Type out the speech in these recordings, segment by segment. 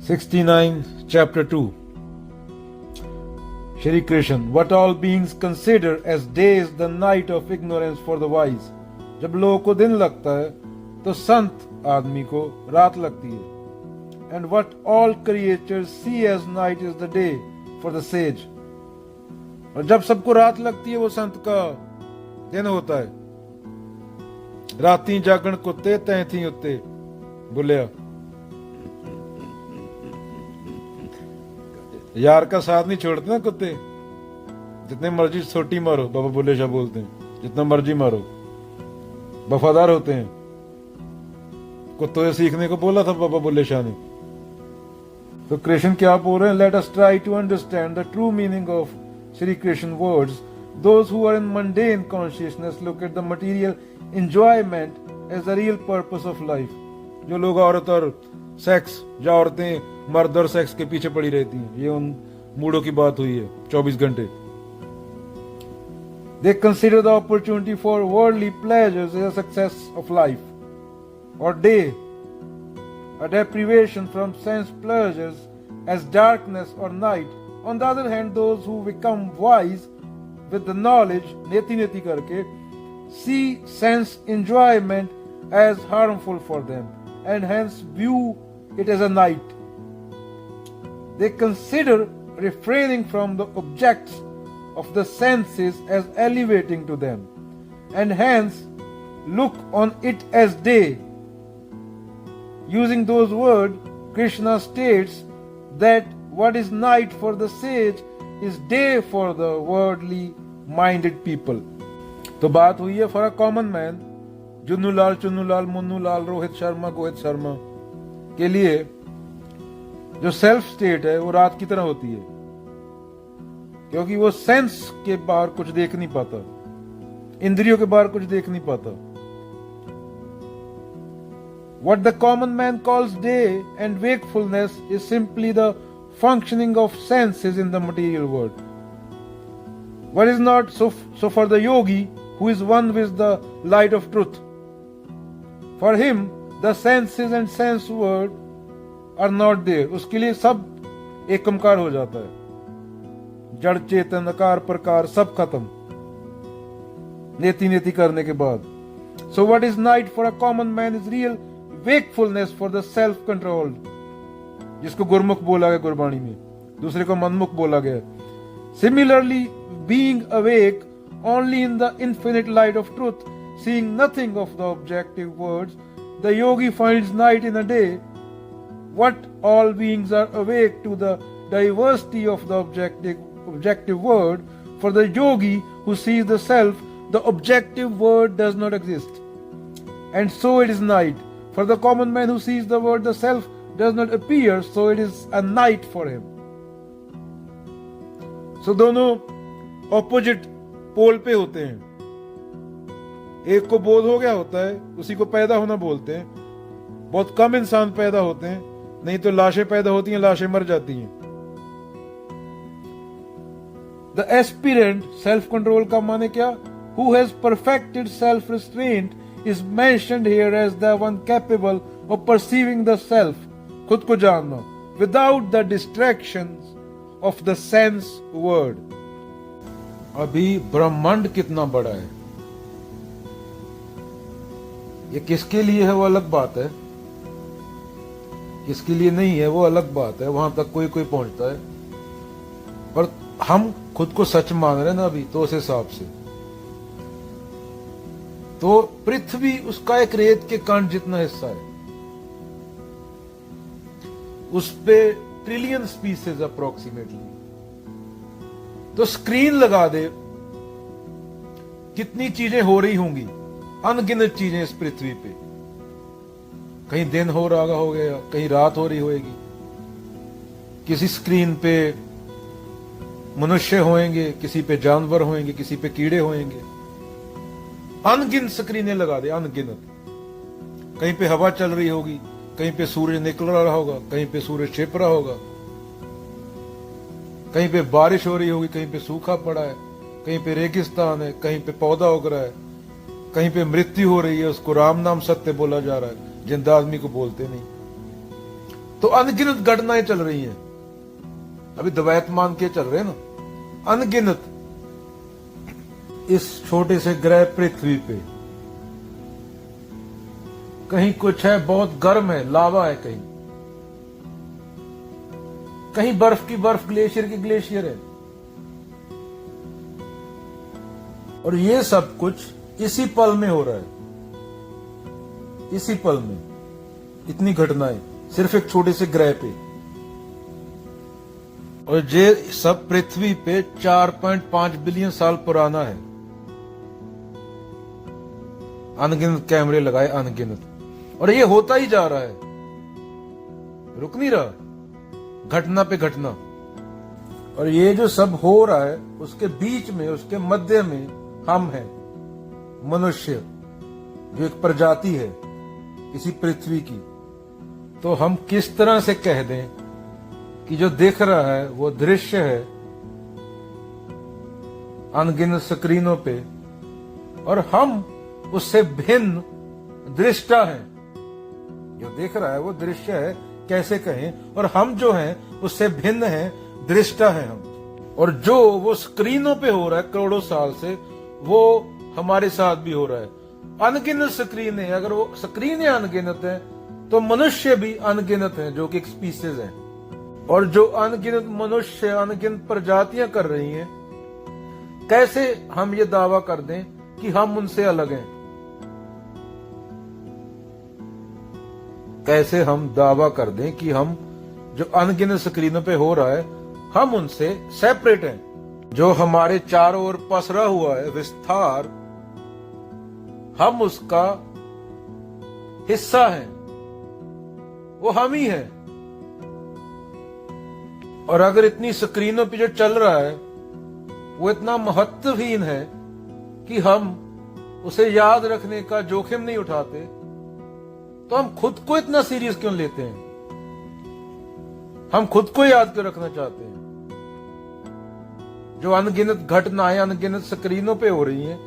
69, Chapter 2. Shri Krishna, what all beings consider as day is the night of ignorance for the wise. जब लोगों को दिन लगता है तो संत आदमी को रात लगती है. And what all creatures see as night is the day for the sage. और जब सबको रात लगती है वो संत का दिन होता है. राती जागण कुत्ते तैं थी उत्ते बोलिया. यार का साथ नहीं छोड़ते ना कुत्ते. जितने मर्जी छोटी मारो, बाबा बुल्ले शाह बोलते हैं, जितना मर्जी मारो, वफादार होते हैं. कुत्तों से सीखने को बोला था बाबा बुल्ले शाह ने. तो कृष्ण क्या बोल रहे हैं? Let us try to understand the true meaning of Shri Krishna words. Those who are in mundane consciousness look at the material enjoyment as the real purpose of life. जो लोग औरत और सेक्स या औरतें मर्द और सेक्स के पीछे पड़ी रहती हैं, ये उन मूडों की बात हुई है 24 घंटे. They consider the opportunity for worldly pleasures as a success of life or day, a deprivation from sense pleasures as darkness or night. On the other hand, those who become wise with the knowledge, neti neti karke, see sense enjoyment as harmful for them and hence view it as a night. They consider refraining from the objects of the senses as elevating to them and hence look on it as day. Using those words, Krishna states that what is night for the sage is day for the worldly minded people. तो बात हुई है for a common man, Junnu Lal, Chunnu Lal, Munnu Lal, Rohit Sharma, Gohit Sharma के लिए जो self state है वो रात की तरह होती है, क्योंकि वो सेंस के बाहर कुछ देख नहीं पाता, इंद्रियों के बाहर कुछ देख नहीं पाता. What the common man calls day and wakefulness is simply the functioning of senses in the material world. What is not so for the yogi who is one with the light of truth. For him, the senses and sense world are not there. उसके लिए सब एकमकार हो जाता है. जड़ चेतन आकार प्रकार सब खत्म नेति नेति करने के बाद. So what is night for a common man is real wakefulness for the self controlled, जिसको गुरमुख बोला गया गुरबाणी में, दूसरे को मनमुख बोला गया. Similarly, being awake only in the infinite light of truth, seeing nothing of the objective words, the yogi finds night in a day. What all beings are awake to the diversity of the objective word. For the yogi who sees the self, the objective word does not exist, and so it is night. For the common man who sees the word, the self does not appear, so it is a night for him. So दोनों opposite पोल पे होते हैं. एक को बोध हो गया होता है, उसी को पैदा होना बोलते हैं. बहुत कम इंसान पैदा होते हैं, नहीं तो लाशें पैदा होती हैं, लाशें मर जाती हैं. The aspirant, self control का माने क्या? Who has perfected self restraint is mentioned here as the one capable of perceiving the self, खुद को जानना, without the distractions of the sense word. अभी ब्रह्मांड कितना बड़ा है, ये किसके लिए है वो अलग बात है, किसके लिए नहीं है वो अलग बात है. वहां तक कोई कोई पहुंचता है, पर हम खुद को सच मान रहे हैं ना अभी, तो उस हिसाब से तो पृथ्वी उसका एक रेत के कण जितना हिस्सा है, उस पे ट्रिलियन स्पीसीज अप्रोक्सीमेटली. तो स्क्रीन लगा दे, कितनी चीजें हो रही होंगी, अनगिनत चीजें इस पृथ्वी पे. कहीं दिन हो रहा हो गया, कहीं रात हो रही होगी, किसी स्क्रीन पे मनुष्य होंगे, किसी पे जानवर होंगे, किसी पे कीड़े होंगे. अनगिनत स्क्रीनें लगा दे, अनगिनत. कहीं पे हवा चल रही होगी, कहीं पे सूरज निकल रहा होगा, कहीं पे सूरज छिप रहा होगा, कहीं पे बारिश हो रही होगी, कहीं पे सूखा पड़ा है, कहीं पे रेगिस्तान है, कहीं पे पौधा उग रहा है, कहीं पे मृत्यु हो रही है, उसको राम नाम सत्य बोला जा रहा है, जिंदा आदमी को बोलते नहीं. तो अनगिनत घटनाएं चल रही हैं, अभी द्वैत मान के चल रहे हैं ना, अनगिनत। इस छोटे से ग्रह पृथ्वी पे कहीं कुछ है बहुत गर्म है, लावा है, कहीं बर्फ की बर्फ, ग्लेशियर की ग्लेशियर है। और ये सब कुछ इसी पल में हो रहा है, इसी पल में इतनी घटनाएं सिर्फ एक छोटे से ग्रह पे। और ये सब पृथ्वी पे 4.5 बिलियन साल पुराना है। अनगिनत कैमरे लगाए, अनगिनत, और ये होता ही जा रहा है, रुक नहीं रहा, घटना पे घटना। और ये जो सब हो रहा है उसके बीच में, उसके मध्य में हम हैं, मनुष्य, जो एक प्रजाति है इसी पृथ्वी की। तो हम किस तरह से कह दें कि जो दिख रहा है वो दृश्य है अनगिनत स्क्रीनों पे, और हम उससे भिन्न दृष्टा हैं। जो दिख रहा है वो दृश्य है, कैसे कहें, और हम जो हैं उससे भिन्न हैं, दृष्टा हैं हम। और जो वो स्क्रीनों पे हो रहा है करोड़ों साल से, वो हमारे साथ भी हो रहा है। अनगिनत स्क्रीनें, अगर वो स्क्रीनें अनगिनत हैं तो मनुष्य भी अनगिनत हैं, जो कि एक स्पीसीज है। और जो अनगिनत मनुष्य, अनगिनत प्रजातियां कर रही हैं, कैसे हम ये दावा कर दें कि हम उनसे अलग हैं? कैसे हम दावा कर दें कि हम, जो अनगिनत स्क्रीनों पे हो रहा है, हम उनसे सेपरेट हैं? जो हमारे चारों ओर पसरा हुआ है विस्तार, हम उसका हिस्सा हैं, वो हम ही हैं। और अगर इतनी स्क्रीनों पे जो चल रहा है वो इतना महत्वहीन है कि हम उसे याद रखने का जोखिम नहीं उठाते, तो हम खुद को इतना सीरियस क्यों लेते हैं? हम खुद को याद क्यों रखना चाहते हैं? जो अनगिनत घटनाएं अनगिनत स्क्रीनों पे हो रही हैं,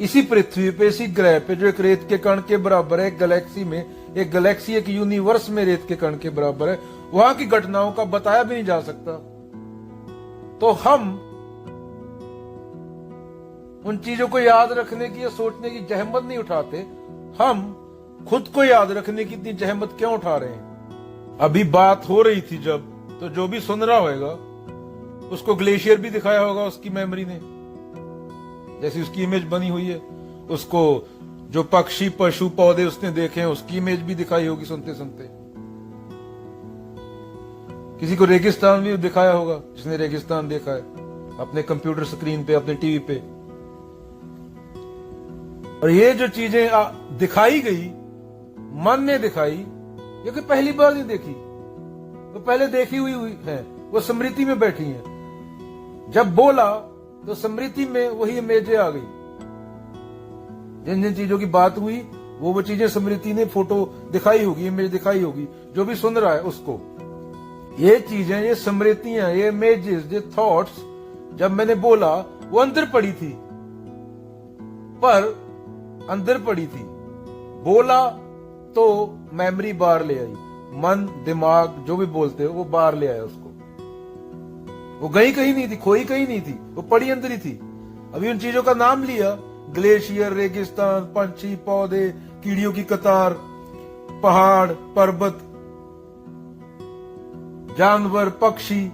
इसी पृथ्वी पे, इसी ग्रह पे, जो एक रेत के कण के बराबर है, एक गैलेक्सी में, एक गैलेक्सी, एक यूनिवर्स में रेत के कण के बराबर है, वहां की घटनाओं का बताया भी नहीं जा सकता। तो हम उन चीजों को याद रखने की या सोचने की जहमत नहीं उठाते, हम खुद को याद रखने की इतनी जहमत क्यों उठा रहे हैं? अभी बात हो रही थी जब, तो जो भी सुन रहा होगा उसको ग्लेशियर भी दिखाया होगा उसकी मेमोरी ने, जैसी उसकी इमेज बनी हुई है। उसको जो पक्षी, पशु, पौधे उसने देखे हैं, उसकी इमेज भी दिखाई होगी सुनते सुनते। किसी को रेगिस्तान भी दिखाया होगा, जिसने रेगिस्तान देखा है अपने कंप्यूटर स्क्रीन पे, अपने टीवी पे। और ये जो चीजें दिखाई गई, मन ने दिखाई, ये कोई पहली बार नहीं देखी, वो पहले देखी हुई है, वो स्मृति में बैठी है। जब बोला तो स्मृति में वही इमेजें आ गई। जिन जिन चीजों की बात हुई वो चीजें स्मृति ने फोटो दिखाई होगी, इमेज दिखाई होगी, जो भी सुन रहा है उसको। ये चीजें, ये स्मृतियां, ये इमेजेस, ये थॉट्स, जब मैंने बोला वो अंदर पड़ी थी, पर अंदर पड़ी थी। बोला तो मेमोरी बाहर ले आई, मन, दिमाग, जो भी बोलते हो वो बाहर ले आया उसको। वो गई कहीं नहीं थी, खोई कहीं नहीं थी, वो पड़ी अंदर ही थी। अभी उन चीजों का नाम लिया, ग्लेशियर, रेगिस्तान, पंछी, पौधे, कीड़ियों की कतार, पहाड़, पर्वत, जानवर, पक्षी,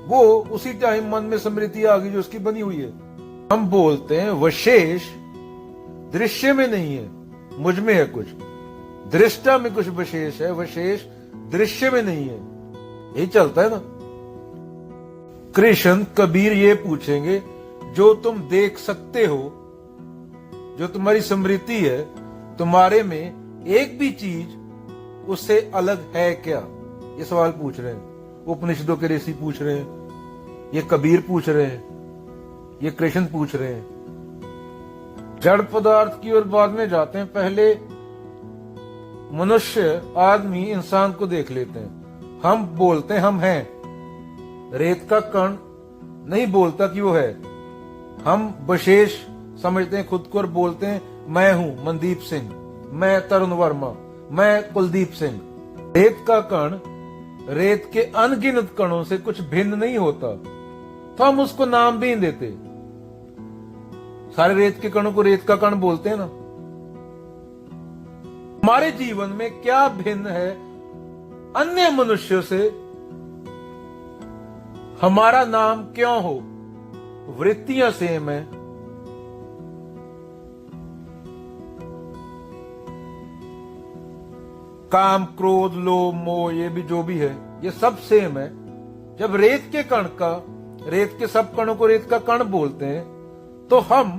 वो उसी टाइम मन में स्मृति आ गई जो उसकी बनी हुई है। हम बोलते हैं विशेष दृश्य में नहीं है, मुझ में है कुछ, दृष्टा में कुछ विशेष है, विशेष दृश्य में नहीं है। यही चलता है ना। कृष्ण, कबीर ये पूछेंगे, जो तुम देख सकते हो, जो तुम्हारी स्मृति है, तुम्हारे में एक भी चीज उससे अलग है क्या? ये सवाल पूछ रहे हैं। उपनिषदों के ऋषि पूछ रहे हैं, ये कबीर पूछ रहे हैं, ये कृष्ण पूछ रहे हैं। जड़ पदार्थ की ओर बाद में जाते हैं, पहले मनुष्य, आदमी, इंसान को देख लेते हैं। हम बोलते हैं हम हैं, रेत का कण नहीं बोलता कि वो है। हम विशेष समझते हैं खुद को और बोलते हैं मैं हूं मनदीप सिंह, मैं तरुण वर्मा, मैं कुलदीप सिंह। रेत का कण रेत के अनगिनत कणों से कुछ भिन्न नहीं होता, तो हम उसको नाम भी नहीं देते। सारे रेत के कणों को रेत का कण बोलते हैं ना। हमारे जीवन में क्या भिन्न है अन्य मनुष्यों से? हमारा नाम क्यों हो? वृत्तियां सेम है, काम, क्रोध, लोभ, मोह, ये भी जो भी है ये सब सेम है। जब रेत के कण का, रेत के सब कणों को रेत का कण बोलते हैं, तो हम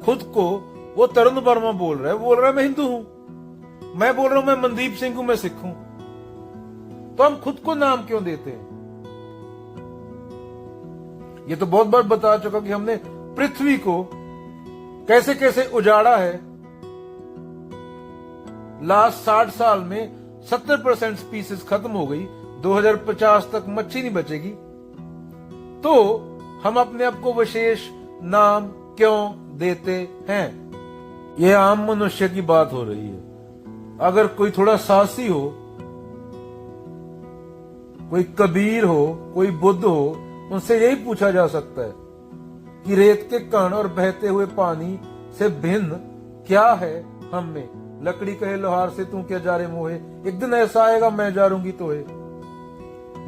खुद को, वो तरुण वर्मा बोल रहा है मैं हिंदू हूं, मैं बोल रहा हूं मैं मनदीप सिंह हूं, मैं सिख हूं, तो हम खुद को नाम क्यों देते हैं? ये तो बहुत बार बता चुका कि हमने पृथ्वी को कैसे कैसे उजाड़ा है। लास्ट 60 साल में 70% स्पीसीज खत्म हो गई, 2050 तक मच्छी नहीं बचेगी, तो हम अपने आप को विशेष नाम क्यों देते हैं? यह आम मनुष्य की बात हो रही है। अगर कोई थोड़ा साहसी हो, कोई कबीर हो, कोई बुद्ध हो, उनसे यही पूछा जा सकता है कि रेत के कण और बहते हुए पानी से भिन्न क्या है हम में? लकड़ी कहे लोहार से तू क्या जा रे मोहे, एक दिन ऐसा आएगा मैं जा रूंगी तोहे।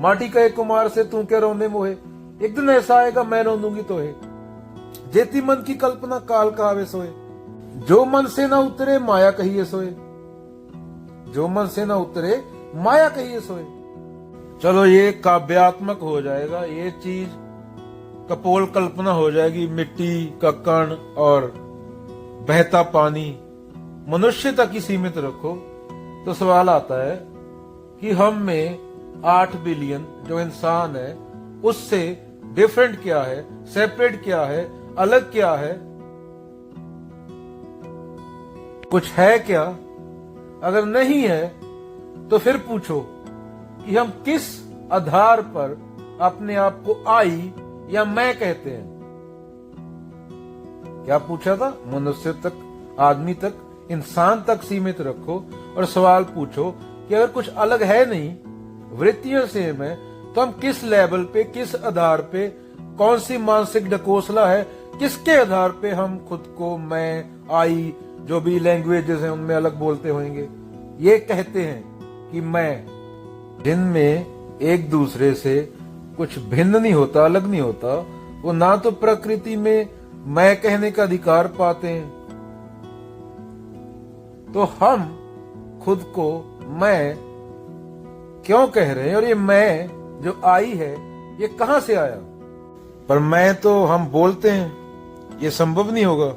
माटी कहे कुमार से तू क्या रोने मोहे, एक दिन ऐसा आएगा मैं रो दूंगी तोहे। जेती मन की कल्पना काल कहावे सोए, जो मन से ना उतरे माया कहिए सोए, जो मन से ना उतरे माया कहिए सोए। चलो ये काव्यात्मक हो जाएगा, ये चीज कपोल कल्पना हो जाएगी, मिट्टी का कण और बहता पानी मनुष्य तक ही सीमित रखो। तो सवाल आता है कि हम में 8 बिलियन जो इंसान है उससे डिफरेंट क्या है, सेपरेट क्या है, अलग क्या है, कुछ है क्या? अगर नहीं है तो फिर पूछो कि हम किस आधार पर अपने आप को आई या मैं कहते हैं। क्या पूछा था? मनुष्य तक, आदमी तक, इंसान तक सीमित रखो और सवाल पूछो कि अगर कुछ अलग है नहीं, वृत्तियां सेम है, तो हम किस लेवल पे, किस आधार पे, कौन सी मानसिक ढकोसला है, किसके आधार पे हम खुद को मैं, आई, जो भी लैंग्वेजेस हैं उनमें अलग बोलते होंगे, ये कहते हैं कि मैं, जिनमें एक दूसरे से कुछ भिन्न नहीं होता, अलग नहीं होता, वो ना तो प्रकृति में मैं कहने का अधिकार पाते हैं, तो हम खुद को मैं क्यों कह रहे हैं? और ये मैं जो आई है ये कहां से आया? पर मैं तो हम बोलते हैं, ये संभव नहीं होगा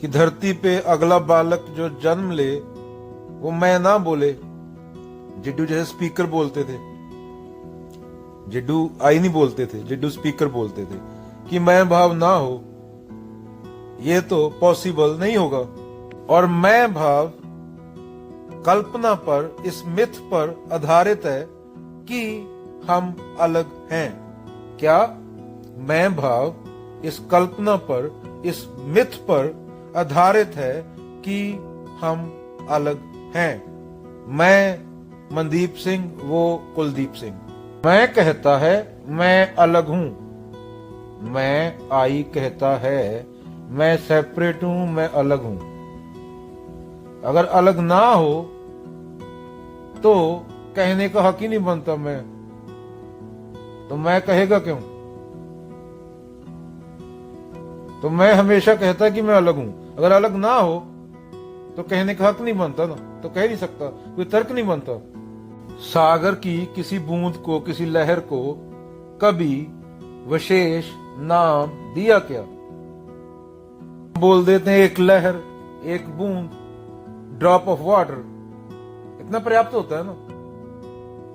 कि धरती पे अगला बालक जो जन्म ले वो मैं ना बोले। जिड्डू जैसे स्पीकर बोलते थे, जिड्डू आई नहीं बोलते थे, जिड्डू स्पीकर बोलते थे कि मैं भाव ना हो, ये तो पॉसिबल नहीं होगा। और मैं भाव कल्पना पर, इस मिथ पर आधारित है कि हम अलग हैं। क्या मैं भाव इस कल्पना पर, इस मिथ पर आधारित है कि हम अलग हैं? मैं मनदीप सिंह, वो कुलदीप सिंह। मैं कहता है मैं अलग हूं, मैं आई कहता है मैं सेपरेट हूं, मैं अलग हूं। अगर अलग ना हो तो कहने का हक ही नहीं बनता मैं, तो मैं कहेगा क्यों? तो मैं हमेशा कहता कि मैं अलग हूं। अगर अलग ना हो तो कहने का हक नहीं बनता ना, तो कह नहीं सकता, कोई तर्क नहीं बनता। सागर की किसी बूंद को, किसी लहर को कभी विशेष नाम दिया क्या? बोल देते हैं एक लहर, एक बूंद, ड्रॉप ऑफ वाटर, इतना पर्याप्त होता है ना,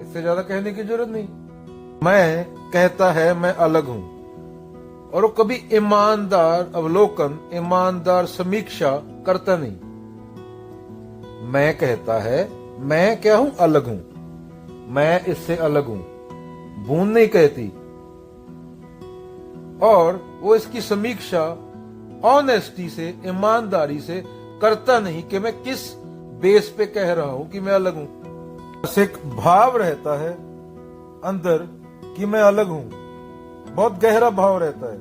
इससे ज्यादा कहने की जरूरत नहीं। मैं कहता है मैं अलग हूं, और वो कभी ईमानदार अवलोकन, ईमानदार समीक्षा करता नहीं। मैं कहता है मैं क्या हूं? अलग हूं, मैं इससे अलग हूं। बूंद नहीं कहती, और वो इसकी समीक्षा ऑनेस्टी से, ईमानदारी से करता नहीं कि मैं किस बेस पे कह रहा हूं कि मैं अलग हूं। बस एक भाव रहता है अंदर कि मैं अलग हूं, बहुत गहरा भाव रहता है।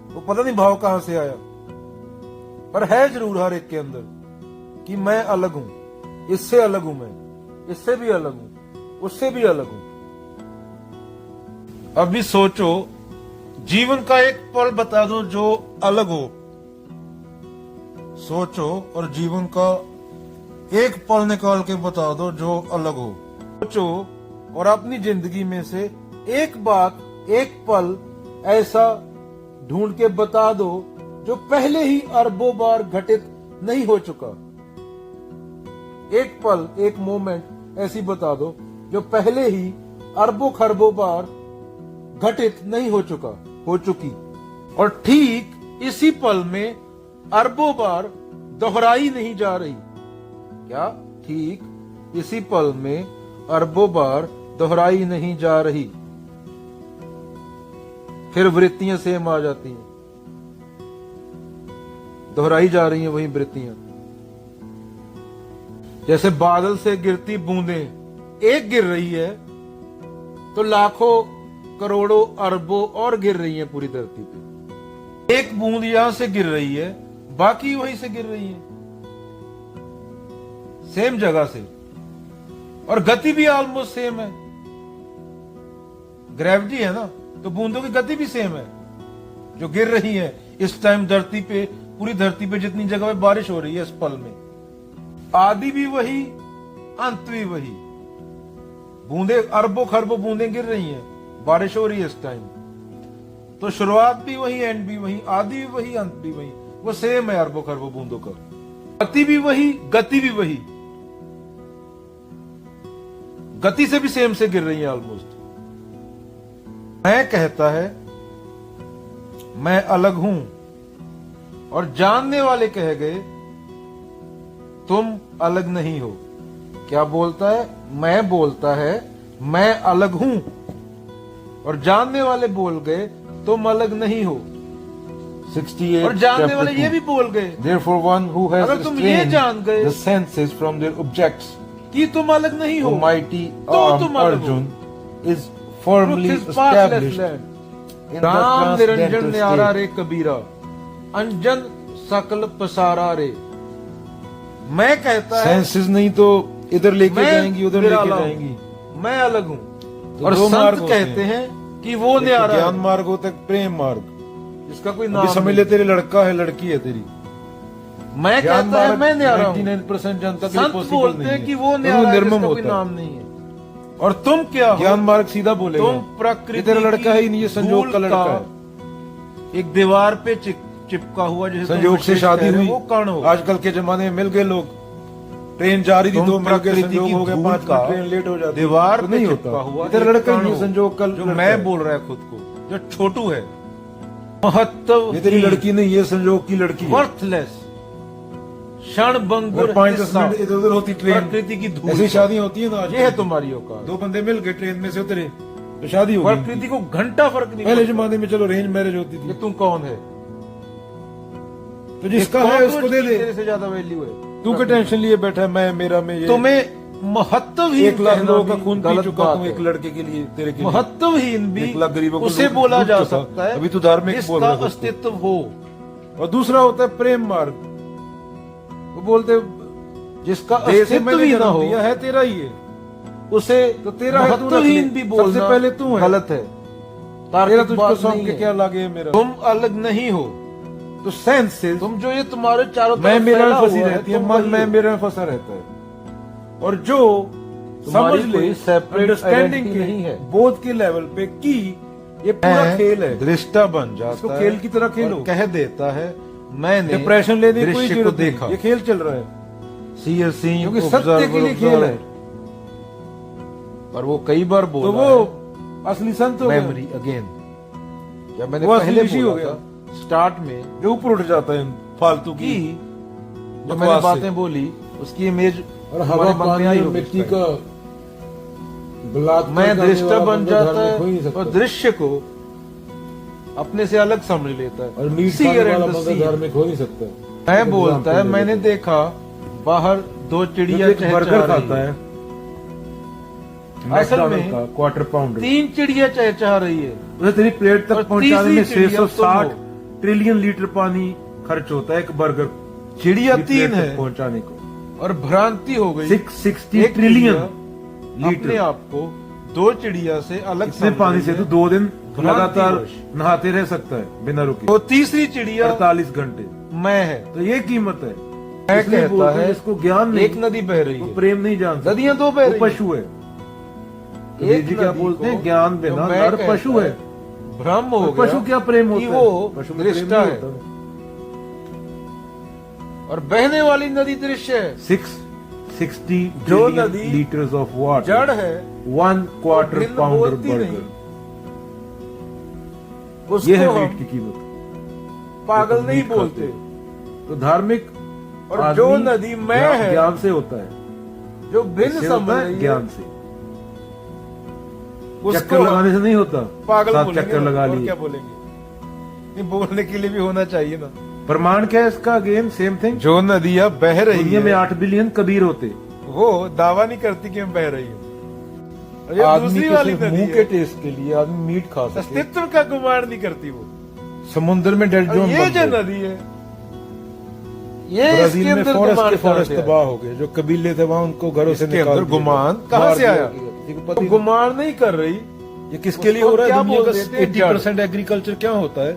वो पता नहीं भाव कहां से आया, पर है जरूर हर एक के अंदर कि मैं अलग हूं, इससे अलग हूं, मैं इससे भी अलग हूं, उससे भी अलग हूं। अभी सोचो, जीवन का एक पल बता दो जो अलग हो। सोचो और जीवन का एक पल निकाल के बता दो जो अलग हो। सोचो और अपनी जिंदगी में से एक बात, एक पल ऐसा ढूंढ के बता दो जो पहले ही अरबों बार घटित नहीं हो चुका। एक पल, एक मोमेंट ऐसी बता दो जो पहले ही अरबों खरबों बार घटित नहीं हो चुका, हो चुकी, और ठीक इसी पल में अरबों बार दोहराई नहीं जा रही। क्या? ठीक इसी पल में अरबों बार दोहराई नहीं जा रही। फिर वृत्तियां सेम आ जाती हैं, दोहराई जा रही हैं वही वृत्तियां। जैसे बादल से गिरती बूंदें एक गिर रही है तो लाखों करोड़ों अरबों और गिर रही हैं पूरी धरती पे। एक बूंद यहां से गिर रही है, बाकी वहीं से गिर रही है, सेम जगह से, और गति भी ऑलमोस्ट सेम है। ग्रेविटी है ना, तो बूंदों की गति भी सेम है जो गिर रही है इस टाइम धरती पे। पूरी धरती पे जितनी जगह पे बारिश हो रही है इस पल में, आदि भी वही, अंत भी वही। बूंदे अरबों खरबों बूंदें गिर रही हैं, बारिश हो रही है इस टाइम, तो शुरुआत भी वही, एंड भी वही, आदि भी वही, अंत भी वही। वो सेम है अरबों खरबों बूंदों का, गति भी वही, गति भी वही, गति से भी सेम से गिर रही है ऑलमोस्ट। मैं कहता है मैं अलग हूं, और जानने वाले कह गए तुम अलग नहीं हो। क्या बोलता है? मैं बोलता है मैं अलग हूं, और जानने वाले बोल गए तुम अलग नहीं हो। 68 और जानने वाले ये भी बोल गए, Therefore one who has अगर तुम ये जान गए the senses from their objects कि तुम अलग नहीं हो, mighty तो Arjun is firmly established in Ram Niranjan न्यारा रे कबीरा, अंजन सकल पसारा रे। मैं कहता है सेंसेस नहीं तो इधर लेके जाएंगी, उधर लेके जाएंगी, मैं अलग हूं। तो और संत कहते हैं कि वो न्यारा, ज्ञान मार्ग होता है, प्रेम मार्ग, जिसका कोई नाम समझ ले, तेरे लड़का है, लड़की है तेरी। मैं कहता है मैं न्यारा हूं, 99% जनता के लिए पॉसिबल नहीं है कि वो न्यारा है, जिसका कोई नाम नहीं है। और तुम क्या हो? ज्ञान मार्ग सीधा बोलेगा, तुम प्रकृति, तेरा लड़का ही नहीं, ये संयोग का लड़का है। एक दीवार पे चिपका हुआ, जैसे संयोग से शादी हुई, वो कर्ण हो। आजकल के जमाने में मिल गए लोग, ट्रेन जा रही थी, 2 मिनट के संयोग हो गए, 5 मिनट ट्रेन लेट हो जाती, दीवार पे नहीं होता हुआ, तेरा लड़का ही संयोग का, जो मैं बोल रहा है खुद को, जो छोटू है, महत्व, ये तेरी लड़की नहीं, ये संयोग की लड़की, वर्थलेस, क्षण भंगुर, 5-10 मिनट इधर उधर होती ट्रेन, प्रकृति की धूल। ऐसी शादी होती है ना, ये है तुम्हारी औकात। 2 बंदे मिल गए, ट्रेन में से उतरे तो शादी हो गई। प्रकृति को घंटा फर्क नहीं। पहले जमाने में चलो रेंज मैरिज होती थी, तुम कौन है, तो जिसका है उसको दे दे, तेरे से ज्यादा वैल्यू है। तू क्या टेंशन लिए बैठा है, मैं मेरा में ये, तुम्हें महत्वहीन, 1 लाख लोगों का खून पी चुका हूं एक लड़के के लिए, तेरे के लिए। महत्वहीन भी 1 लाख गरीबों को उसे बोला जा सकता है, अभी तू धार्मिक बोल रहा है, अस्तित्व हो। और दूसरा होता है प्रेम मार्ग, वो बोलते जिसका अस्तित्व ही ना हो, है तेरा ही है, उसे तो तेरा महत्वहीन भी बोलना सबसे पहले तू है, गलत है। तेरा तुझको सौंप के क्या लागे मेरा, तुम अलग नहीं हो। तो सेंस से तुम जो, ये तुम्हारे चारों तरफ मैं मेरा में फंसी रहती है, मन मैं मेरे में फंसा रहता है, और जो समझ ले अंडरस्टैंडिंग नहीं है, बोध के लेवल पे कि ये पूरा खेल है, दृष्टा बन जाता है, खेल की तरह खेलो, कह देता है मैंने डिप्रेशन लेने की कोई जरूरत देखा, ये खेल चल रहा है, क्योंकि सत्य के लिए खेल है। पर वो कई बार बोला, तो वो असली संत हो गया। मेमोरी अगेन, जब मैंने पहले हो गया स्टार्ट में, जो ऊपर उठ जाता है फालतू की, जो मैंने बातें बोली उसकी इमेज और हवा पानी और मिट्टी का मैं दृष्टा बन जाता है, और दृश्य को अपने से अलग समझ लेता है, और मीट खाने वाला बंदा धार्मिक हो नहीं सकता। मैं बोलता है मैंने देखा बाहर दो चिड़िया एक बर्गर चहचहा खाता रही है असल में मैकडॉनल्ड का क्वार्टर पाउंडर, 3 चिड़िया चहचहा रही है। उसे तेरी प्लेट और तक पहुंचाने में तीसरी चिड़िया 660 तुम ट्रिलियन लीटर पानी खर्च होता है एक बर्गर चिड़िया की 3 प्लेट तक है पहुंचाने को। और भ्रांति हो गई। 660 एक ट्रिलियन चिड़िया अपने लीटर। आप को 2 चिड़िया से अलग इतने समझ पानी रही से है। तो 2 दिन लगातार भ्रांतिवश। नहाते रह सकता है बिना रुके, वो तीसरी चिड़िया 48 घंटे। मैं है। तो ये कीमत है। मैं इसलिए कहता बोलते हैं है इसको ज्ञान नहीं, एक नदी बह रही वो है, प्रेम नहीं जानता। नदियां 2 बह वो रही पशु है। कबीर जी क्या नदी बोलते हैं, को ज्ञान जो बिना मैं नर कहता पशु है। भ्रम हो और गया पशु क्या प्रेम कि होता वो है? पशु में प्रेम दृष्टा नहीं है होता। और बहने वाली नदी दृश्य है। 660 जो ट्रिलियन नदी लीटर्स ऑफ वाटर, जड़ है 1 क्वार्टर भिन्न पाउंडर बोलती बर्गर, नहीं। ये है उसको मीट हम की कीमत। पागल तो नहीं मीट खाते बोलते। हैं। तो धार्मिक और जो आदमी नदी मैं है ज्ञान से होता है, जो भिन्न इससे होता समझ है रही है ज्ञान से। उसको चक्कर लगाने से नहीं होता। पागल 7 बोलेंगे चक्कर लगा और लिए। क्या बोलेंगे? नहीं, बोलने के लिए भी होना चाहिए ना। प्रमाण क्या है इसका? Again same thing. जो नदियां बह रही दुनिया में है 8 बिलियन कबीर होते, वो दावा नहीं करती कि मैं बह रही हूँ। और ये आदमी दूसरी के वाली सिर्फ नदी मुंह है, के टेस्ट के लिए आदमी मीट खा सके। अस्तित्व का गुमान नहीं करती वो। समुद्र में डेड और जोन ये बन जो गए। नदी है ये इसके ब्राजील में अंदर फॉरेस्ट गुमान के कहाँ फॉरेस्ट से आया? तबाह हो गए, जो कबीले थे वहां उनको घरों से इसके निकाल अंदर दिया गुमान गया। कहाँ मार से दिया आया? गया। किसी को तो पता ही नहीं। गुमान नहीं कर रही। ये किसके लिए उसको हो रहा है? क्या दुनिया का बोल देते हैं? 80% एग्रीकल्चर क्या होता है?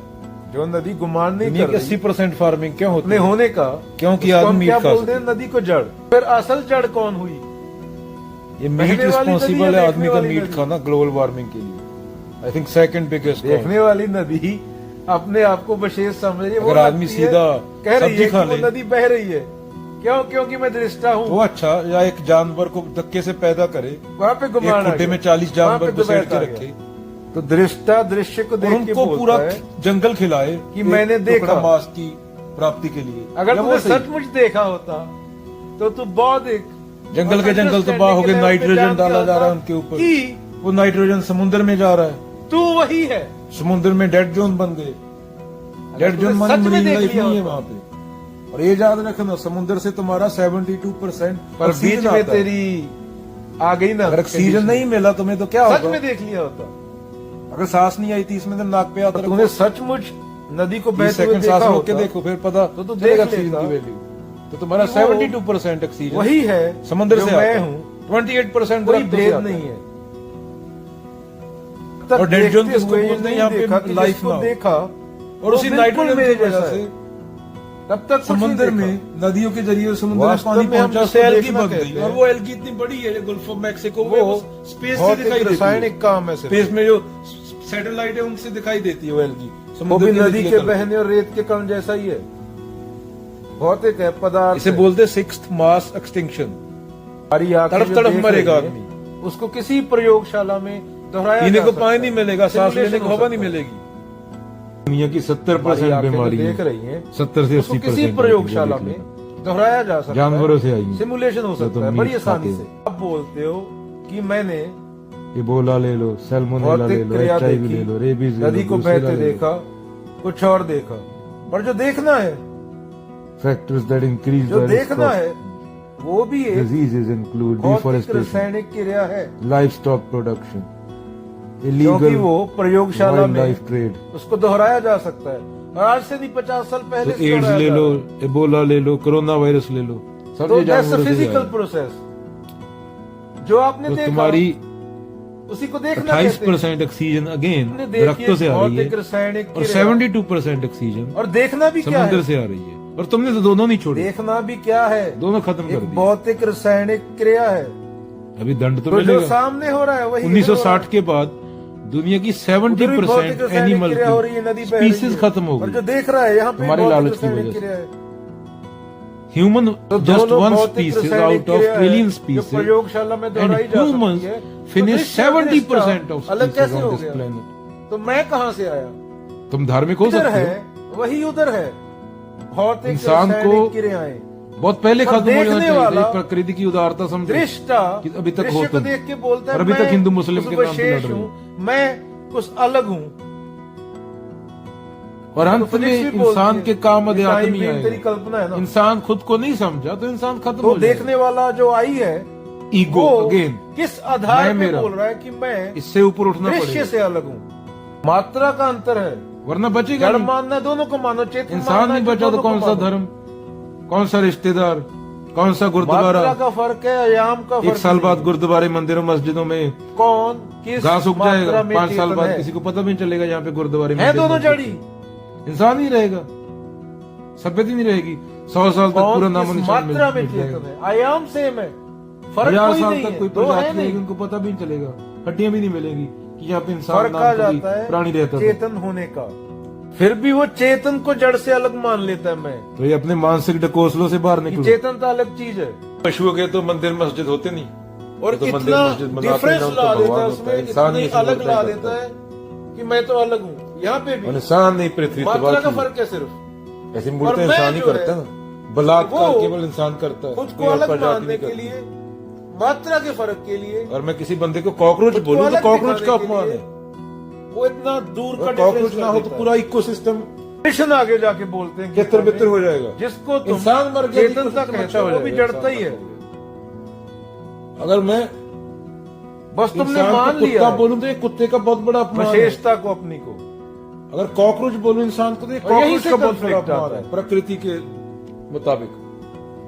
जो नदी गुमान नहीं दुनिया कर के रही 80% फार्मिंग क्या होती अपने है? होने का, क्योंकि उसको हम आदमी क्या मीट खा बोलते हैं? सके। नदी को जड़। फिर असल जड़ कौन हुई? ये बहने मीट वाली नदी रिस्पॉन्सिबल या है देखने आदमी का वाली मीट नदी? खाना ग्लोबल वार्मिंग के लिए। I think second biggest. देखने वाली नदी अपने आप को विशेष समझ रही है। वो अगर आदमी लगती है, सीधा कह रही सब्जी है खा कि वो ले। नदी बह रही है। क्यों? क्योंकि मैं दृष्टा वो हूँ। अच्छा, या एक जानवर को धक्के से पैदा करे, वहाँ पे एक गुमान आ खुड्डे गया। में 40 वहाँ जानवर पे घुसेड़ दुबैत के आ रखे गया। तो दृष्टा दृश्य को और देख के उनको बोलता पूरा है जंगल खिलाए कि एक मैंने टुकड़ा देखा। मांस की प्राप्ति के लिए। अगर या तूने वो सही? सचमुच देखा होता तो तू बौद्धिक जंगल के जंगल तबाह हो गए, नाइट्रोजन डाला जा रहा है उनके ऊपर। वो नाइट्रोजन समुद्र में जा रहा है। तू वही है। समुद्र में डेड जोन बन गए। डेड जोन तूने माने सच में मरीन देख लाइफ लिया नहीं है होता। वहां पे। और ये याद रखना, समुद्र से तुम्हारा 72% पर बीच में तेरी आ गई ना। अगर ऑक्सीजन नहीं मिला तुम्हें तो क्या सच होगा? में देख लिया होता। अगर सांस नहीं आई 30 मिनट नाक पे आता तूने सचमुच नदी को बहते हुए सेकंड देखा सांस रोक के होता देखो, फिर पता तो तू चलेगा देख ऑक्सीजन लेता की वैल्यू। तो तुम्हारा कि वो 72% ऑक्सीजन वही है समुद्र जो से मैं आता हूँ। 28% कोई दरख्तों से भेद आता नहीं है। और डेड जोन देखते किसको हुए ये बोलते हैं? नहीं यहाँ पे देखा कि लाइफ जिसको ना हो। देखा और उसी वो बिल्कुल नाइट्रोजन मेरे की वजह जैसा से है। तब तक कुछ नहीं समुद्र देखा। में नदियों के जरिए समुद्र में वास्तव पानी में हम पहुंचा जिसको से एल्गी देखना बन कहते गई। हैं। और वो एल्गी इतनी बड़ी है, गल्फ ऑफ मैक्सिको में, वो स्पेस से भौतिक दिखाई देती है। रासायनिक काम है सिर्फ। स्पेस में जो सैटेलाइट है उनसे दिखाई देती है वो एल्गी। वो समुद्र भी के नदी निचले के तल पे। बहने और रेत के कण जैसा ही है। भौतिक है, पदार्थ इसे है। बोलते हैं 6th मास एक्सटिंक्शन। हमारी आंखें तड़प जो तड़प देख मरेगा रही हैं, आदमी। उसको किसी प्रयोगशाला में दोहराया पीने जा को सकता पानी है। नहीं मिलेगा, सांस लेने Simulation को हो हवा नहीं सकता है। मिलेगी। दुनिया की 70% हमारी आंखें जो बीमारी देख रही हैं 70 से उसको 80% किसी प्रयोगशाला में दोहराया जा सकता है। जानवरों से आई हैं। सिमुलेशन हो जो सकता तुम है बड़ी मीट आसानी खाते से। हो। आप बोलते हो कि मैंने इबोला ले लो, सैल्मोनेला ले भौतिक लो, क्रिया HIV देखी, ले लो, रेबीज ले लो, नदी को ब्रूसेला बहते ले लो। देखा, कुछ और देखा। पर जो देखना है, फैक्टर्स दैट इंक्रीज जो द रिस्क देखना ऑफ है वो भी एक diseases include भौतिक deforestation, रासायनिक क्रिया है। livestock production, क्योंकि illegal वो प्रयोगशाला में wildlife trade। उसको दोहराया जा सकता है। और आज से नहीं 50 साल तो पहले से एड्स दोहराया ले जा लो, रहा है। इबोला ले लो, कोरोना वायरस ले लो, सब तो ये दैट्स जानवरों से फिजिकल आए। प्रोसेस जो आपने तो देखा तुम्हारी उसी को देखना कहते हैं। 28% ऑक्सीजन अगेन आपने देखी दरख्तों से आ रही भौतिक है, रासायनिक और क्रिया। 72% ऑक्सीजन और देखना भी क्या समुद्र है? से आ रही है। और तुमने तो दोनों नहीं छोड़े, देखना भी क्या है? दोनों खत्म कर एक दिए। भौतिक रासायनिक क्रिया है। अभी दंड तो तो जो मिलेगा। सामने हो रहा है वही 1960 के बाद दुनिया की उधर भी भौतिक 70% रासायनिक एनिमल क्रिया हो रही है, नदी बह रही स्पीसीज है। खत्म हो और जो गई। देख रहा है यहाँ पे हमारे भौतिक लालच की रासायनिक वजह से। क्रिया है। ह्यूमन तो जस्ट दोनों वन भौतिक स्पीसीज रासायनिक आउट ऑफ क्रिया है, ट्रिलियन जो स्पीसीज प्रयोगशाला में एंड दोहराई जा ह्यूमंस सकती है। फिनिश तो 70% ऑफ अलग स्पीसीज कैसे हो ऑन दिस गया? प्लेनेट। तो मैं कहाँ से आया? तुम धार्मिक हो इधर सकते है, हो, वही उधर है। भौतिक इंसान को रासायनिक क्रियाएं। बहुत पहले पर खत्म हो जाना देखने चाहिए वाला था। प्रकृति की उदारता समझो। दृष्टा कि अभी तक दृश्य हो को तुम। देख के बोलता है और अभी तक मैं हिंदू मुस्लिम कुछ के नाम पे लड़ विशेष रहे हो। हूं, मैं कुछ अलग हूं। और अंत में फिजिक्स भी बोलती इंसान है के काम कि अध्यात्म टाइम ही बीइंग तेरी आएगा। कल्पना है ना। इंसान खुद को नहीं समझा तो इंसान खत्म तो हो जाएगा। देखने वाला जो आई है ईगो वो अगेन, किस आधार मैं पे मेरा। बोल रहा है कि मैं इससे ऊपर उठना दृश्य पड़ेगा, से अलग हूँ। मात्रा का अंतर है, वरना बचेगा जड़ नहीं। मानना दोनों को मानो, चेतन इंसान मानना नहीं है, बचा तो दोनों कौन को सा मानो। धर्म, कौन सा रिश्तेदार, कौन सा मात्रा गुरुद्वारा। का फर्क है, आयाम का फर्क एक साल नहीं बाद है। गुरुद्वारे मंदिरों मस्जिदों में कौन किस घास उग मात्रा जाएगा, में 5 साल चेतन बाद है। किसी को पता भी नहीं चलेगा यहाँ पे गुरुद्वारे है मंदिर दोनों मस्जिद जड़ी। थे। इंसान ही रहेगा, सभ्यता ही नहीं रहेगी। 100 साल तक पूरा कौन नामो किस निशान मात्रा में मिट जाएगा। चेतन है, आयाम सेम है, फर्क 1000 कोई साल नहीं तक है, कोई दो है प्रजाति रहेगी, नहीं। उनको पता भी नहीं चलेगा, हड्डियां भी नहीं मिलेंगी कि यहाँ पे इंसान फर्क आ नाम का जाता है प्राणी रहता था। चेतन होने का। फिर भी वो चेतन को जड़ से अलग मान लेता है। मैं तो ये अपने मानसिक डकोसलों से बाहर कि निकलो। चेतनता अलग चीज है, पशुओं के तो मंदिर मस्जिद होते नहीं, और तो मंदिर इतना मस्जिद बनाते डिफरेंस हैं, उनका ला देता भगवान है होता उसमें, है। इंसान इतनी ही ऐसे अलग बोलता ला है, देता है कि मैं तो अलग हूँ। यहाँ पे भी और इंसान नहीं पृथ्वी मात्रा तबाह का की। फर्क है सिर्फ। ऐसी और मूर्तें मैं इंसान ही जो करता है, है ना, बलात्कार वो केवल इंसान करता है, खुद को कोई और अलग प्रजाति मानने नहीं के करती। लिए, मात्रा के फर्क के लिए, और मैं किसी बंदे को कॉकरोच खुद को बोलूं तो अलग कॉकरोच का दिखाने के अपमान लिए है। वो इतना दूर का कॉकरोच डिफरेंस ना हो तो पूरा इकोसिस्टम मिशन आगे जाके बोलते हैं तितर बितर हो जाएगा। जिसको तुम इंसान मर गया, चेतनता ecosystem कहते अच्छा हो, हो वो भी जाएगा, जड़ता ही है। इंसान अगर मैं बस तुमने इंसान को मान लिया कुत्ता है बोलूं तो ये कुत्ते का बहुत बड़ा अपमान है। विशेषता को अपनी को। अगर कॉकरोच बोलूं इंसान को तो ये और यहीं कॉकरोच से का बहुत बड़ा conflict अपमान आता है है। प्रकृति के मुताबिक,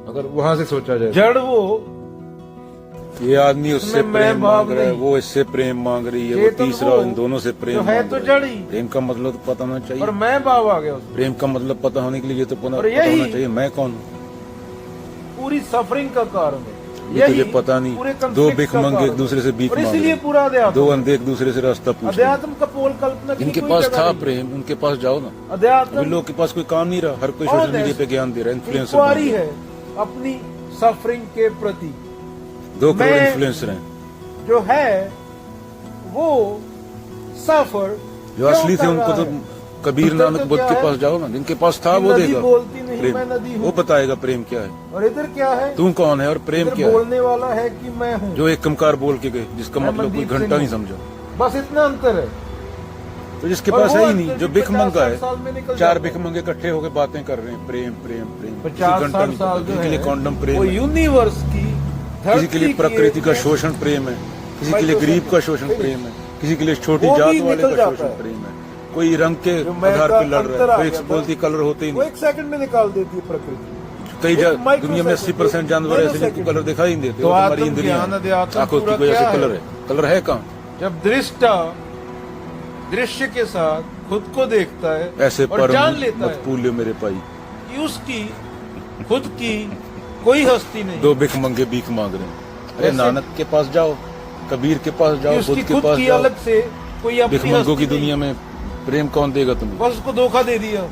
अगर वहां से सोचा जाए। जड़ वो ये आदमी उससे इसमें मैं प्रेम भाव मांग रहा है, नहीं। वो इससे प्रेम मांग रही है, वो चेतन तीसरा वो इन दोनों से जो प्रेम है मांग तो रहा है। जड़ ही, प्रेम का मतलब तो पता होना चाहिए। और मैं भाव आ गया उसमें। प्रेम का मतलब पता होने के लिए ये तो पता और पता यही होना चाहिए मैं कौन हूँ। पूरी सफरिंग का कारण है ये तुझे पता नहीं, पूरे दो conflict भिख का मंगे कारण एक दूसरे से भीख और मांग इसीलिए रहे, पूरा अध्यात्म, दो अंधे एक दूसरे से रास्ता पूछ रहे। अध्यात्म का पोल कल्पना की जिनके कोई पास जगह था नहीं। प्रेम उनके पास जाओ ना। अध्यात्म अभी लोग के पास कोई काम नहीं रहा, हर कोई और सोशल मीडिया देश पे ज्ञान दे रहा है, इन्फ्लुएंसर इंक्वायरी है अपनी सफरिंग के प्रति। 2 करोड़ मैं- इन्फ्लुएंसर हैं जो है वो सफर जो असली थे उनको तो कबीर इधर नानक तो बुद्ध क्या के है? पास जाओ ना, जिनके पास था कि वो नदी देगा बोलती नहीं, प्रेम, मैं नदी हूँ। वो बताएगा प्रेम क्या है, और इधर क्या है, तू कौन है और प्रेम इधर क्या है। बोलने वाला है कि मैं हूँ। जो एक कमकार बोल के गए जिसका मैं मतलब कोई मनदीप घंटा सिंह नहीं हूँ। समझा, बस इतना अंतर है। तो जिसके और पास वो है ही नहीं, अंतर जो भी भिख 50 मंगा साल में निकल है, 4 जाता भिख है। मंगे इकट्ठे होकर बातें कर रहे हैं प्रेम प्रेम प्रेम, 50 किसी घंटा नहीं साल पता, जो किसी के लिए है कॉन्डम प्रेम वो है, यूनिवर्स की किसी के लिए धरती प्रकृति का की शोषण प्रेम है, किसी के लिए गरीब का शोषण प्रेम है, किसी के लिए छोटी वो जात भी वाले निकल का जाता शोषण है। प्रेम है, कोई रंग के जो मैं आधार का पे लड़ अंतर रहा है, आ कोई गया एक था। बोलती कलर होते ही वो नहीं। 1 सेकंड में निकाल देती है प्रकृति। कई एक दुनिया में microsecond, 80% जानवर ऐसे जिनको nanosecond। कलर दिखाई नहीं देते, तो वो हमारी आत्म इंद्रियां ज्ञान, अध्यात्म आंखों की पूरा वजह क्या से है? कलर है कहाँ। जब दृष्टा दृश्य के साथ खुद को देखता है ऐसे और पर जान लेता मत है भूलियो मेरे भाई, कि उसकी खुद की कोई हस्ती नहीं, 2 भिख मंगे भीख मांग रहे हैं। अरे ऐसे- नानक के पास जाओ, कबीर के पास कि जाओ, उसकी बुद्ध के खुद पास की जाओ। अलग से कोई अपनी भिख मंगों की हस्ती दुनिया में प्रेम कौन देगा तुम्हें। नहीं। बस उसको धोखा दे दिया,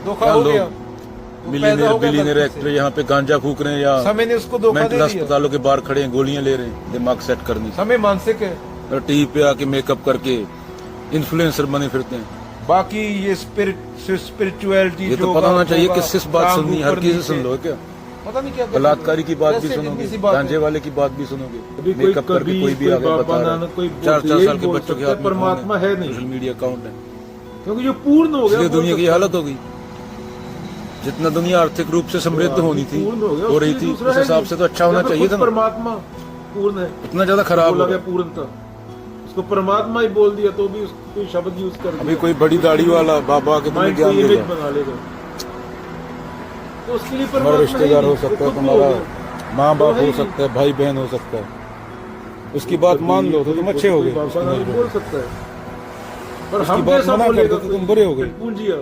धोखा क्या हो लोग गया, वो पैदा मिलीनियर हो गया बिलीनियर गलती से। एक्टर यहाँ पे गांजा फूक रहे हैं या समय ने उसको धोखा मेंटल दे दिया। अस्पतालों के बाहर खड़े हैं, गोलियां ले रहे हैं दिमाग सेट करनी, समय मानसिक है। और टीवी पे आके मेकअप करके इन्फ्लुएंसर बने फिरते हैं। बाकी ये स्पिरिचुअलिटी ये तो पता होना चाहिए किस किस बात सुननी है, हर किसी से सुन लो क्या। पता नहीं क्या बलात्कारी की बात भी जैसे सुनोगे, जितनी सी बात है। गांजे वाले की बात भी सुनोगे, अभी कोई मेकअप करके कबीर, कोई भी कोई आगे बाबा बता रहा नानक, कोई है। 4-4 यही साल के बोल बच्चों के सकता है, हाथ में परमात्मा है नहीं। सोशल मीडिया अकाउंट है, क्योंकि जो पूर्ण हो गया इसलिए बोल दुनिया की सकता है। हालत हो गई। जितना दुनिया आर्थिक रूप से समृद्ध होनी थी, पूर्ण हो गया, हो रही उसके थी, दूसरा उस है हिसाब नहीं। से तो अच्छा होना जब चाहिए खुद था ना। परमात्मा पूर्ण है, इतना ज्यादा खराब बोला हो गया रहा है। पूर्णता, उसको परमात्मा ही बोल दिया तो भी उसको कोई शब्द यूज कर अभी दिया, कोई बड़ी दाढ़ी वाला बाबा के तुम्हें माइंड ज्ञान को इमेज देगा। बना लेगा। तो उसके लिए तुम्हारा परमात्मा रिश्तेदार ही हो नहीं, सकता वो है, खुद को तुम्हारा हो गया। माँ बाप तो है हो ही सकता है, भाई बहन हो सकता है, उसकी बात मान लो तो तुम अच्छे हो गए। बाबा नानक बोल सकता है, पर उसकी हम बात जैसा मना कर बोलेगा दो तो तुम बुरे हो गए। पूंजिया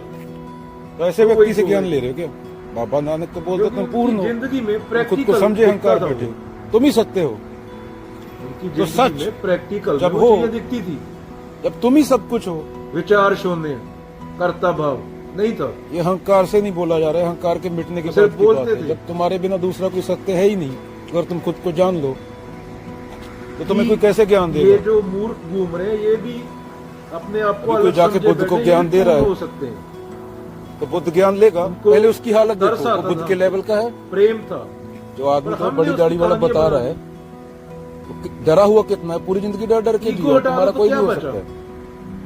तो ऐसे तो व्यक्ति वही से तो ज्ञान है। ले रहे हो क्या। बाबा नानक तो बोलते तुम पूर्ण हो, जिंदगी में तुम खुद प्रैक्टिकल को समझे अहंकार बैठे, तुम ही सत्य हो। उनकी तो जिंदगी सच में प्रैक्टिकल जब वो हो- चीजें दिखती थी, जब तुम ही सब कुछ हो। विचार शून्य, कर्ता भाव नहीं था। ये अहंकार से नहीं बोला जा रहा है, अहंकार के मिटने के सिर्फ बाद की बात बोलते है। थे। जब तुम्हारे बिना दूसरा कोई सत्य है ही नहीं, अगर तुम खुद को जान लो तो तुम्हें कोई कैसे ज्ञान ये देगा। जो मूर्ख घूम रहे हैं ये भी अपने आप को अभी कोई अलग जाके समझे बुद्ध को बैठे, ज्ञान ये दे रहा है। पूर्ण हो सकते हैं। तो बुद्ध ज्ञान लेगा, उनको पहले उसकी हालत तरस देखो, आता वो बुद्ध था। के लेवल का है। प्रेम था, जो आदमी पर तो हमने बड़ी उसकी दाढ़ी वाला कहानियां बता बना रहा है, वो डरा हुआ कितना है, पूरी जिंदगी डर डर के ईगो जिया, हटा तुम्हारा दो तो कोई क्या नहीं हो बचा? सकता है।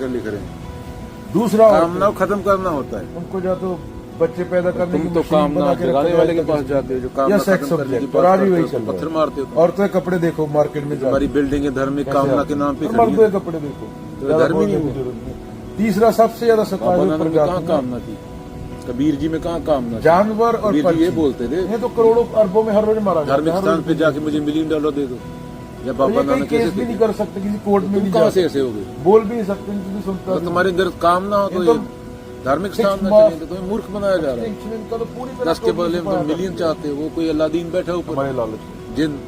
के लिख रहे हैं। दूसरा कामना खत्म करना होता है। उनको या तो बच्चे पैदा करने तुम की तो मशीन कामना बना के जगाने रखा वाले के जाता है। पास जाते हो जो काम या सेक्स ऑब्जेक्ट और आज भी वही चल रहा पत्थर है। मारते हो। औरतों के कपड़े देखो मार्केट में हमारी जाके बिल्डिंग है धार्मिक कैसे कामना आते के हैं। नाम पे और खड़ी मर्दों है। के कपड़े देखो तो ज्यादा धर्म ही बोलने नहीं की है। जरूरत नहीं। तीसरा सबसे ज्यादा बाबा सताए नानक में कहाँ कामना थी, कबीर जी में कहाँ कामना थी? जानवर और कबीर जी ये पंछी बोलते थे ये तो करोड़ों अरबों में हर रोज मारा जाता धार्मिक है, हर स्थान रोज पे जाके मुझे $1 मिलियन दे दो, या और बाबा ये कहीं नानक केस कैसे भी नहीं थे? कर सकते, किसी कोर्ट में तुम नहीं कहाँ जा से सकते, ऐसे हो गए? बोल भी नहीं सकते, किसी सुनता तो तुम्हारे अंदर कामना हो तो ये ये तो धार्मिक स्थान में मास- चलेंगे, तुम्हें मूर्ख बनाया जा रहा है। इनका तो पूरी तरह 10 के बदले में छुपाया तुम मिलियन करते हैं। चाहते हो, वो कोई अल्लादीन बैठा ऊपर, हमारे लालच में। जिन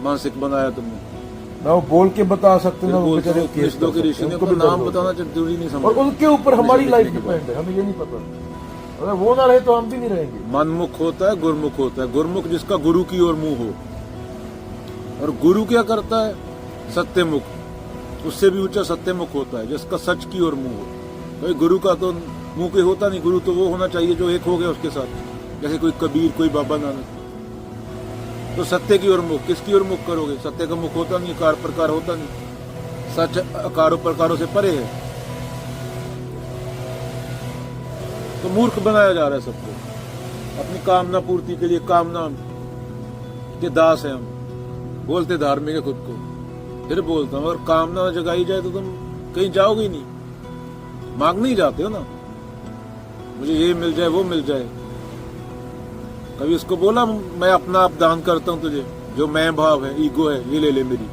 मानसिक बनाया तुमने। ना वो बोल के बता सकते फिर ना वो बोलते बेचारे हो केस उपनिषदों के कर सकते ऋषि हैं, ने उनको अपना भी नाम दर्द बताना होता जरूरी नहीं है। समझ। और उनके ऊपर हमारी उपनिषद लाइफ लिखने के बाद। डिपेंड है, हमें ये नहीं पता। अगर वो ना रहे तो हम भी नहीं रहेंगे। मनमुख होता है, गुरमुख होता है। गुरमुख जिसका गुरु की ओर मुंह हो, और गुरु क्या करता है? सत्यमुख, उससे भी ऊंचा सत्यमुख होता है जिसका सच की ओर मुंह हो। भाई गुरु का तो मुंह के होता नहीं, गुरु तो वो होना चाहिए जो एक हो गया उसके साथ, जैसे कोई कबीर, कोई बाबा नानक। तो सत्य की ओर मुख, किसकी ओर मुख करोगे? सत्य का मुख होता नहीं, कार प्रकार होता नहीं, सच अकारों प्रकारों से परे है। तो मूर्ख बनाया जा रहा है सबको, अपनी कामना पूर्ति के लिए कामना के दास हैं हम। बोलते धार्मिक है खुद को, फिर बोलता हूँ अगर कामना जगाई जाए तो तुम कहीं जाओगे ही नहीं, मांगने ही जाते हो ना, मुझे ये मिल जाए वो मिल जाए। कभी उसको बोला मैं अपना आप दान करता हूँ तुझे, जो मैं भाव है, ईगो है, ये ले ले मेरी,